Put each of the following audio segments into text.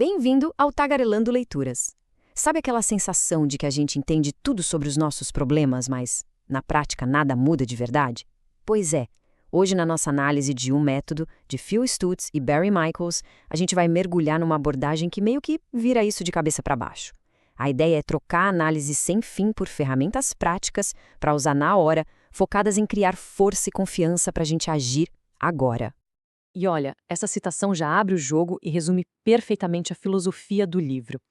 Bem-vindo ao Tagarelando Leituras. Sabe aquela sensação de que a gente entende tudo sobre os nossos problemas, mas, na prática, nada muda de verdade? Pois é, hoje na nossa análise de Um Método, de Phil Stutz e Barry Michaels, a gente vai mergulhar numa abordagem que meio que vira isso de cabeça para baixo. A ideia é trocar a análise sem fim por ferramentas práticas para usar na hora, focadas em criar força e confiança para a gente agir agora. E olha, essa citação já abre o jogo e resume perfeitamente a filosofia do livro.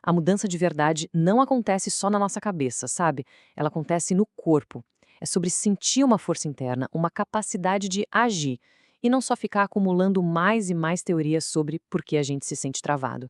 A mudança de verdade não acontece só na nossa cabeça, sabe? Ela acontece no corpo. É sobre sentir uma força interna, uma capacidade de agir, e não só ficar acumulando mais e mais teorias sobre por que a gente se sente travado.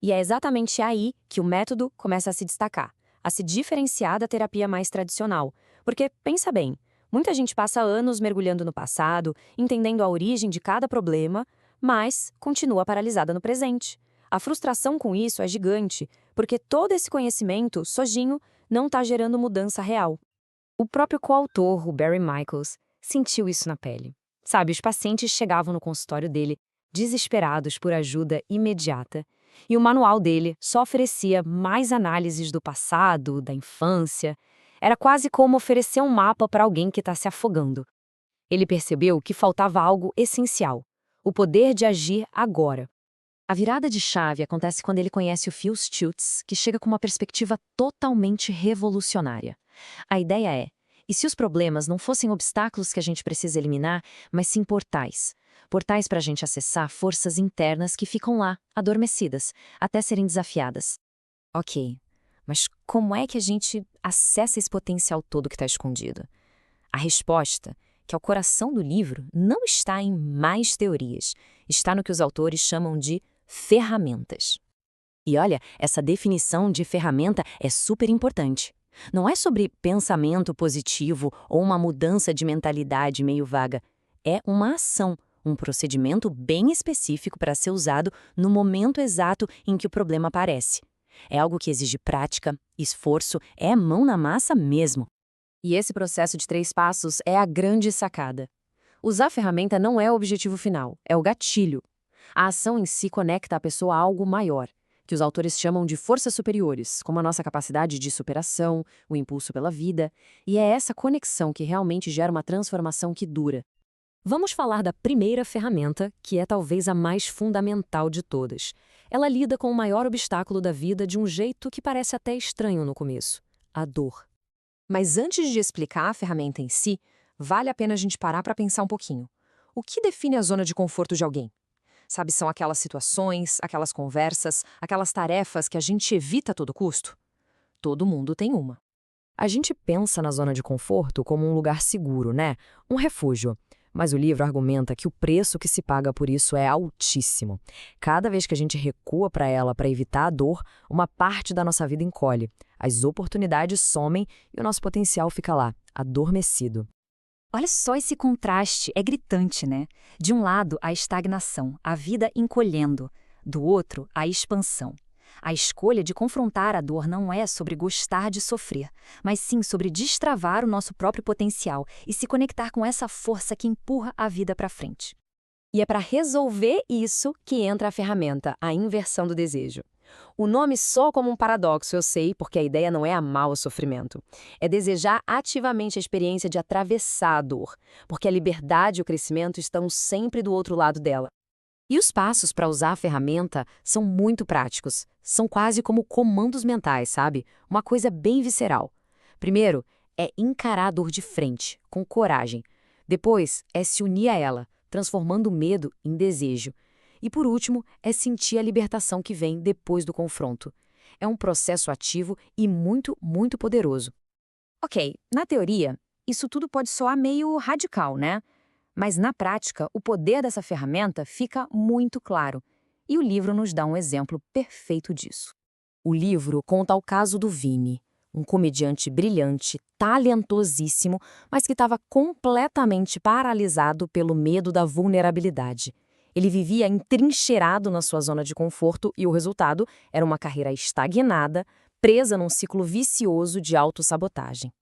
E é exatamente aí que o método começa a se destacar, a se diferenciar da terapia mais tradicional. Porque, pensa bem, muita gente passa anos mergulhando no passado, entendendo a origem de cada problema, mas continua paralisada no presente. A frustração com isso é gigante, porque todo esse conhecimento, sozinho, não está gerando mudança real. O próprio coautor, o Barry Michaels, sentiu isso na pele. Sabe, os pacientes chegavam no consultório dele desesperados por ajuda imediata, e o manual dele só oferecia mais análises do passado, da infância. Era quase como oferecer um mapa para alguém que está se afogando. Ele percebeu que faltava algo essencial: o poder de agir agora. A virada de chave acontece quando ele conhece o Phil Stutz, que chega com uma perspectiva totalmente revolucionária. A ideia é: e se os problemas não fossem obstáculos que a gente precisa eliminar, mas sim portais? Portais para a gente acessar forças internas que ficam lá, adormecidas, até serem desafiadas. Ok, mas como é que a gente acessa esse potencial todo que está escondido? A resposta, que é o coração do livro, não está em mais teorias, está no que os autores chamam de ferramentas. E olha, essa definição de ferramenta é super importante. Não é sobre pensamento positivo ou uma mudança de mentalidade meio vaga. É uma ação, um procedimento bem específico para ser usado no momento exato em que o problema aparece. É algo que exige prática, esforço, é mão na massa mesmo. E esse processo de 3 passos é a grande sacada. Usar a ferramenta não é o objetivo final, é o gatilho. A ação em si conecta a pessoa a algo maior, que os autores chamam de forças superiores, como a nossa capacidade de superação, o impulso pela vida, e é essa conexão que realmente gera uma transformação que dura. Vamos falar da primeira ferramenta, que é talvez a mais fundamental de todas. Ela lida com o maior obstáculo da vida de um jeito que parece até estranho no começo: a dor. Mas antes de explicar a ferramenta em si, vale a pena a gente parar para pensar um pouquinho. O que define a zona de conforto de alguém? Sabe, são aquelas situações, aquelas conversas, aquelas tarefas que a gente evita a todo custo? Todo mundo tem uma. A gente pensa na zona de conforto como um lugar seguro, né? Um refúgio. Mas o livro argumenta que o preço que se paga por isso é altíssimo. Cada vez que a gente recua para ela para evitar a dor, uma parte da nossa vida encolhe. As oportunidades somem e o nosso potencial fica lá, adormecido. Olha só esse contraste, é gritante, né? De um lado, a estagnação, a vida encolhendo. Do outro, a expansão. A escolha de confrontar a dor não é sobre gostar de sofrer, mas sim sobre destravar o nosso próprio potencial e se conectar com essa força que empurra a vida para frente. E é para resolver isso que entra a ferramenta, a inversão do desejo. O nome soa como um paradoxo, eu sei, porque a ideia não é amar o sofrimento. É desejar ativamente a experiência de atravessar a dor, porque a liberdade e o crescimento estão sempre do outro lado dela. E os passos para usar a ferramenta são muito práticos. São quase como comandos mentais, sabe? Uma coisa bem visceral. Primeiro, é encarar a dor de frente, com coragem. Depois, é se unir a ela, transformando o medo em desejo. E por último, é sentir a libertação que vem depois do confronto. É um processo ativo e muito, muito poderoso. Ok, na teoria, isso tudo pode soar meio radical, né? Mas na prática, o poder dessa ferramenta fica muito claro. E o livro nos dá um exemplo perfeito disso. O livro conta o caso do Vini, um comediante brilhante, talentosíssimo, mas que estava completamente paralisado pelo medo da vulnerabilidade. Ele vivia entrincheirado na sua zona de conforto e o resultado era uma carreira estagnada, presa num ciclo vicioso de autossabotagem.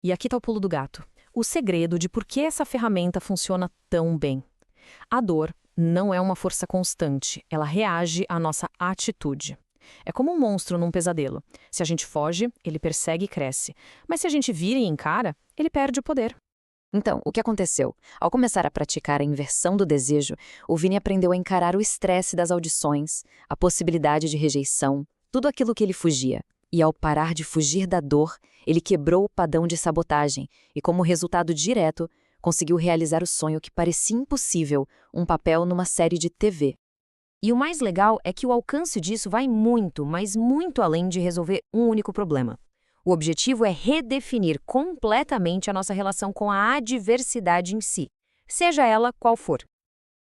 E aqui está o pulo do gato. O segredo de por que essa ferramenta funciona tão bem. A dor, não é uma força constante, ela reage à nossa atitude. É como um monstro num pesadelo. Se a gente foge, ele persegue e cresce. Mas se a gente vira e encara, ele perde o poder. Então, o que aconteceu? Ao começar a praticar a inversão do desejo, o Vini aprendeu a encarar o estresse das audições, a possibilidade de rejeição, tudo aquilo que ele fugia. E ao parar de fugir da dor, ele quebrou o padrão de sabotagem e, como resultado direto, conseguiu realizar o sonho que parecia impossível, um papel numa série de TV. E o mais legal é que o alcance disso vai muito, mas muito além de resolver um único problema. O objetivo é redefinir completamente a nossa relação com a adversidade em si, seja ela qual for.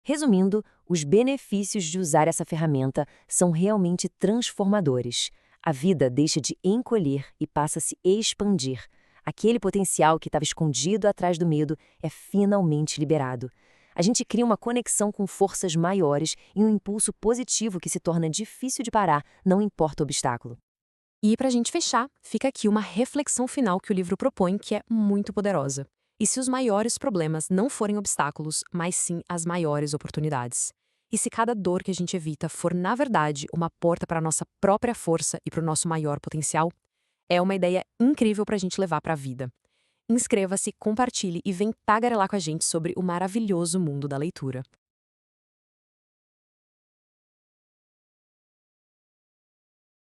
Resumindo, os benefícios de usar essa ferramenta são realmente transformadores. A vida deixa de encolher e passa a se expandir. Aquele potencial que estava escondido atrás do medo é finalmente liberado. A gente cria uma conexão com forças maiores e um impulso positivo que se torna difícil de parar, não importa o obstáculo. E para a gente fechar, fica aqui uma reflexão final que o livro propõe que é muito poderosa. E se os maiores problemas não forem obstáculos, mas sim as maiores oportunidades? E se cada dor que a gente evita for, na verdade, uma porta para a nossa própria força e para o nosso maior potencial? É uma ideia incrível para a gente levar para a vida. Inscreva-se, compartilhe e vem tagarelar com a gente sobre o maravilhoso mundo da leitura.